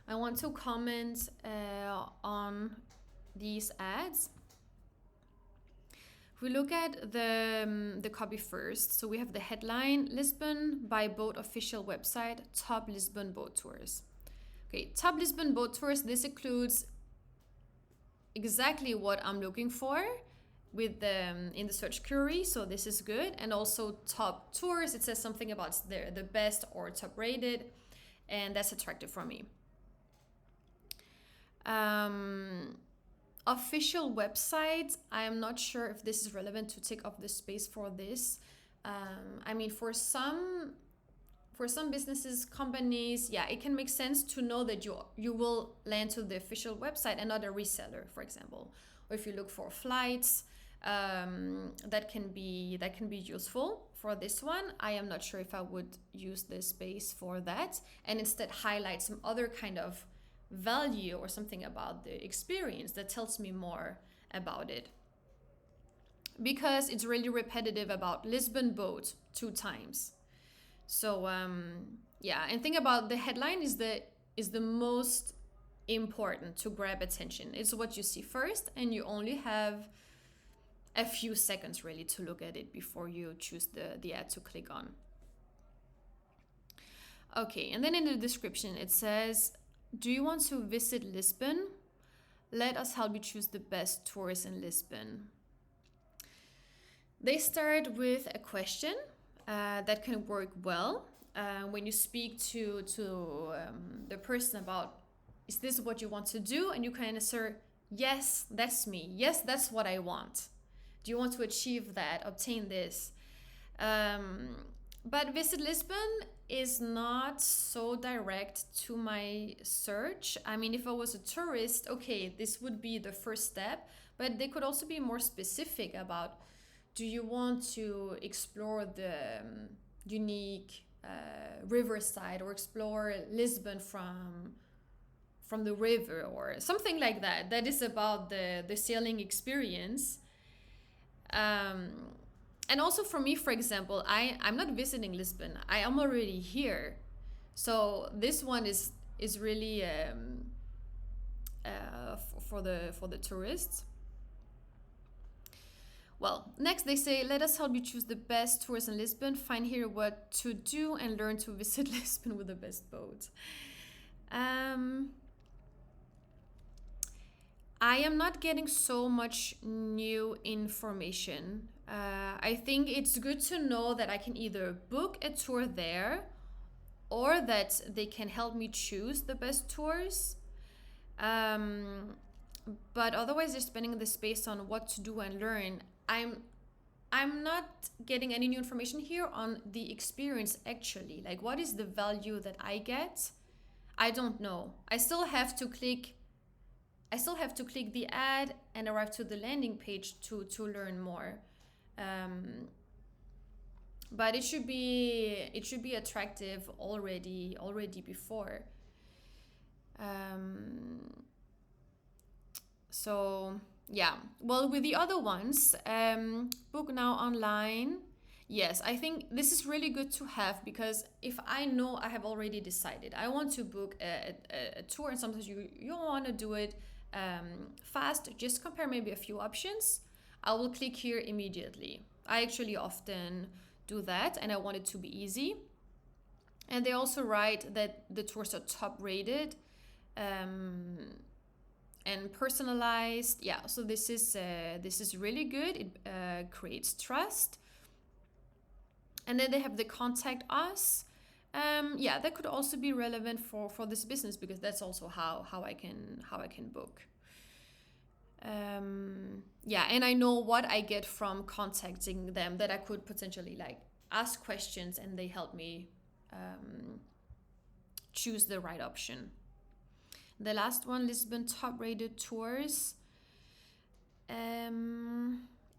I want to comment on these ads. If we look at the copy first, so we have the headline: Lisbon by boat official website, top Lisbon boat tours. Okay, top Lisbon boat tours. This includes exactly what I'm looking for with the in the search query, so this is good. And also top tours, it says something about the best or top rated, and that's attractive for me. Official website, I am not sure if this is relevant to take up the space for this. I mean, for some businesses, companies, yeah, it can make sense to know that you will land to the official website and not a reseller, for example. Or if you look for flights, that can be useful. For this one, I am not sure if I would use this space for that, and instead highlight some other kind of value or something about the experience that tells me more about it, because it's really repetitive about Lisbon boat 2 times. So yeah, and think about the headline is the most important to grab attention. It's what you see first, and you only have a few seconds really to look at it before you choose the ad to click on. Okay, and then in the description it says, do you want to visit Lisbon? Let us help you choose the best tours in Lisbon. They start with a question that can work well when you speak to the person about, is this what you want to do? And you can answer, yes, that's me. Yes, that's what I want. Do you want to achieve that, obtain this? But Visit Lisbon is not so direct to my search. I mean, if I was a tourist, okay, this would be the first step, but they could also be more specific about, do you want to explore the unique riverside, or explore Lisbon from the river, or something like that. That is about the sailing experience. And also for me, for example, I'm not visiting Lisbon. I am already here. So this one is really for the tourists. Well, next they say, let us help you choose the best tours in Lisbon. Find here what to do and learn to visit Lisbon with the best boat. I am not getting so much new information. I think it's good to know that I can either book a tour there, or that they can help me choose the best tours. But otherwise, they're spending the space on what to do and learn. I'm not getting any new information here on the experience actually. Like, what is the value that I get? I don't know. I still have to click the ad and arrive to the landing page to learn more. But it should be attractive already before. So yeah, well, with the other ones, book now online. Yes, I think this is really good to have, because if I know I have already decided I want to book a tour, and sometimes you want to do it fast, just compare maybe a few options. I will click here immediately. I actually often do that, and I want it to be easy. And they also write that the tours are top rated and personalized. Yeah, so this is really good. It creates trust. And then they have the contact us. Yeah, that could also be relevant for this business, because that's also how I can book. Yeah, and I know what I get from contacting them, that I could potentially like ask questions, and they help me choose the right option. The last one, Lisbon top rated tours.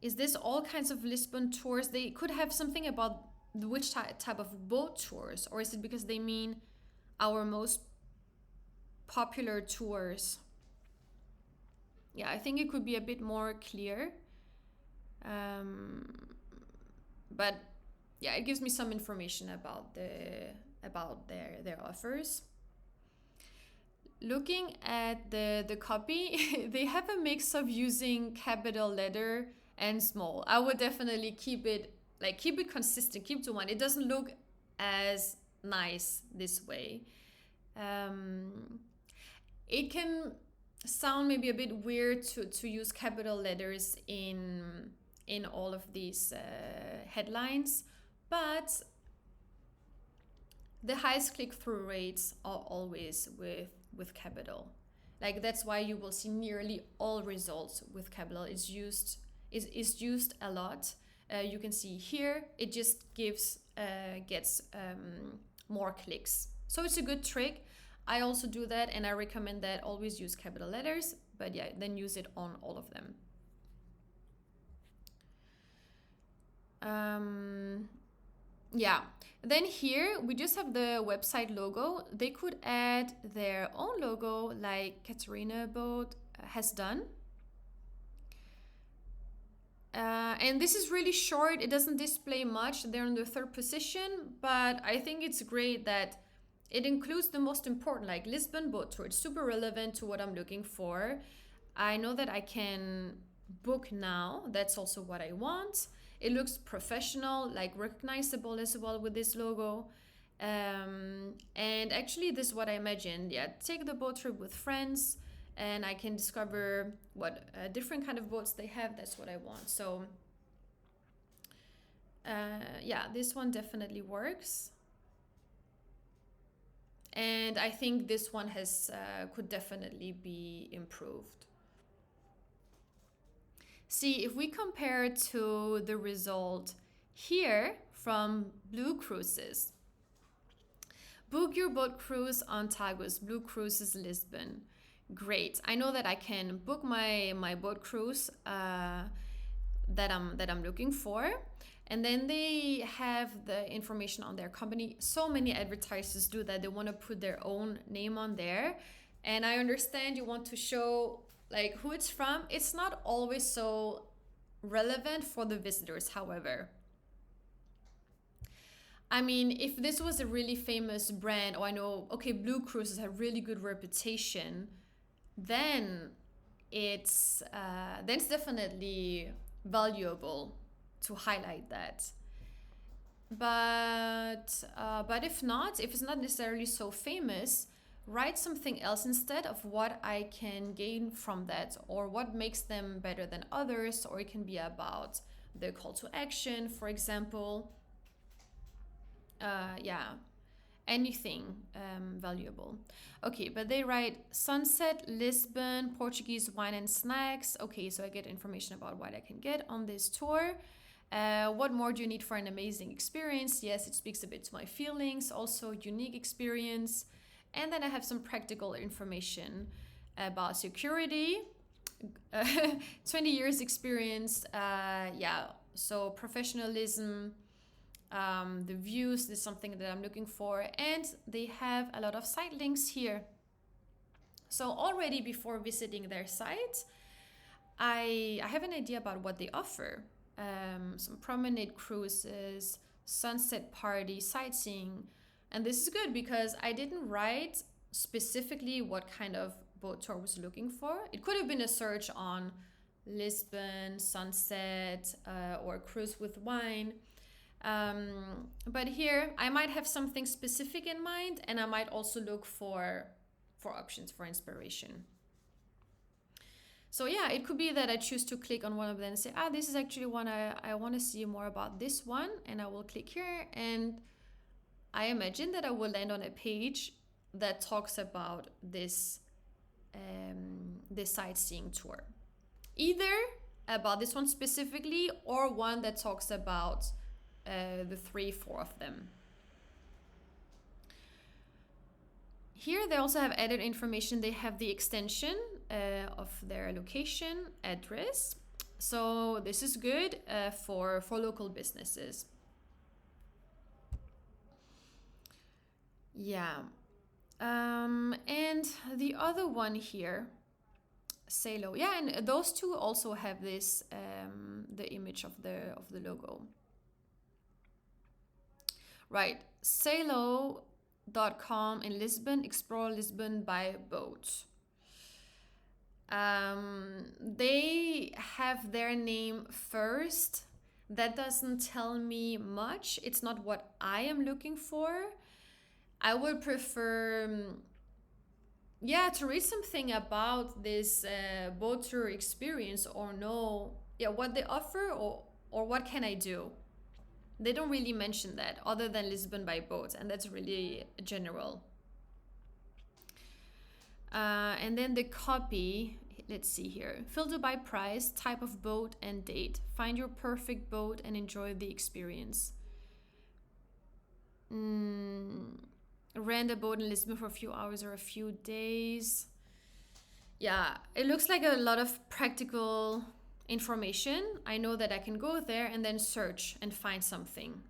Is this all kinds of Lisbon tours? They could have something about which type of boat tours, or is it because they mean our most popular tours? Yeah, I think it could be a bit more clear. But yeah, it gives me some information about their offers. looking at the copy, they have a mix of using capital letter and small. I would definitely keep it consistent, keep to one. It doesn't look as nice this way. It can sound maybe a bit weird to use capital letters in all of these headlines, but the highest click-through rates are always with capital. Like that's why you will see nearly all results with capital. It's used a lot. You can see here it just gets more clicks. So it's a good trick. I also do that, and I recommend that always use capital letters, but yeah, then use it on all of them. Yeah, then here we just have the website logo. They could add their own logo like Katarina Boat has done. And this is really short. It doesn't display much. They're in the third position, but I think it's great that it includes the most important, like Lisbon Boat Tour. It's super relevant to what I'm looking for. I know that I can book now. That's also what I want. It looks professional, like recognizable as well with this logo. And actually, this is what I imagined. Yeah, take the boat trip with friends, and I can discover what different kind of boats they have. That's what I want. So yeah, this one definitely works. And I think this one has could definitely be improved. See, if we compare to the result here from Blue Cruises, book your boat cruise on Tagus, Blue Cruises Lisbon. Great. I know that I can book my boat cruise that I'm looking for. And then they have the information on their company. So many advertisers do that. They want to put their own name on there. And I understand you want to show like who it's from. It's not always so relevant for the visitors, however. I mean, if this was a really famous brand, or I know, okay, Blue Cruises have really good reputation, then it's definitely valuable to highlight that. But if not, if it's not necessarily so famous, write something else instead of what I can gain from that or what makes them better than others, or it can be about the call to action, for example. Yeah, anything valuable. Okay, but they write Sunset, Lisbon, Portuguese wine and snacks. Okay, so I get information about what I can get on this tour. What more do you need for an amazing experience? Yes, it speaks a bit to my feelings. Also, unique experience. And then I have some practical information about security. 20 years experience. Yeah, so professionalism. The views is something that I'm looking for, and they have a lot of site links here. So already before visiting their site, I have an idea about what they offer. Some promenade cruises, sunset party, sightseeing. And this is good because I didn't write specifically what kind of boat tour I was looking for. It could have been a search on Lisbon, sunset, or cruise with wine. But here I might have something specific in mind, and I might also look for options for inspiration. So yeah, it could be that I choose to click on one of them and say, this is actually one I want to see more about this one, and I will click here, and I imagine that I will land on a page that talks about this sightseeing tour, either about this one specifically or one that talks about the 3-4 of them. Here they also have added information. They have the extension of their location address. So this is good for local businesses. Yeah. And the other one here, Salo. Yeah, and those two also have this the image of the logo. Right. Salo in Lisbon, explore Lisbon by boat. They have their name first. That doesn't tell me much. It's not what I am looking for. I would prefer, to read something about this boat tour experience, or know, what they offer, or what can I do. They don't really mention that other than Lisbon by boat, and that's really general. And then the copy, let's see here. Filter by price, type of boat, and date. Find your perfect boat and enjoy the experience. Rent a boat in Lisbon for a few hours or a few days. Yeah, it looks like a lot of practical information. I know that I can go there and then search and find something.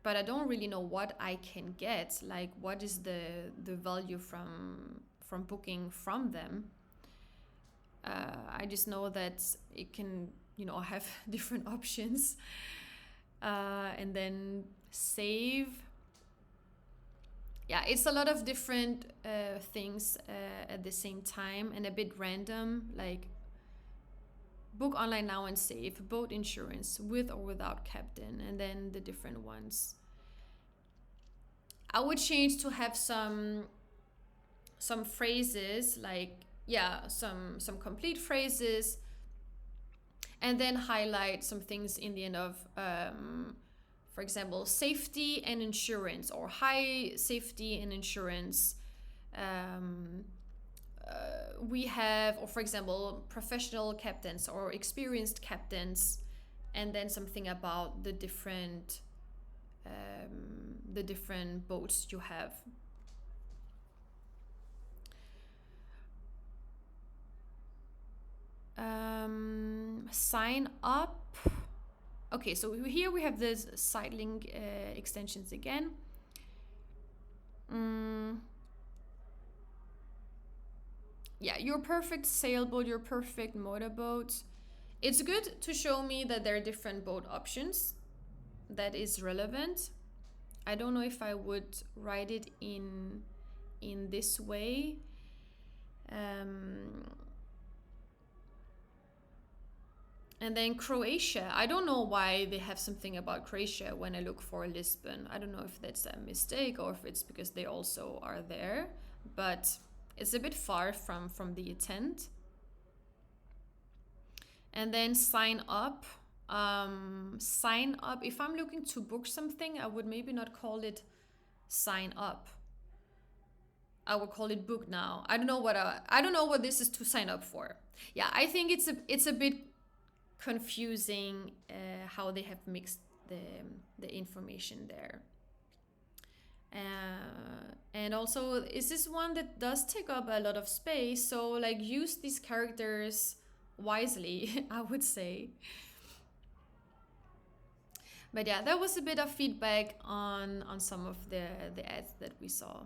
But I don't really know what I can get. Like, what is the value from booking from them? I just know that it can, have different options. And then save. Yeah, it's a lot of different things at the same time, and a bit random, like book online now and save, boat insurance with or without captain, and then the different ones. I would change to have some phrases, like, some complete phrases, and then highlight some things in the end of, for example, safety and insurance, or high safety and insurance. We have, or for example, professional captains or experienced captains, and then something about the different boats you have. Sign up. Okay, so here we have this site link extensions again. Yeah, your perfect sailboat, your perfect motorboat. It's good to show me that there are different boat options. That is relevant. I don't know if I would write it in this way. And then Croatia. I don't know why they have something about Croatia when I look for Lisbon. I don't know if that's a mistake or if it's because they also are there. But it's a bit far from the intent. And then sign up. Sign up. If I'm looking to book something, I would maybe not call it sign up. I would call it book now. I don't know what this is to sign up for. Yeah, I think it's a bit confusing how they have mixed the information there. And also, is this one that does take up a lot of space, so like use these characters wisely, I would say. But yeah, that was a bit of feedback on some of the ads that we saw.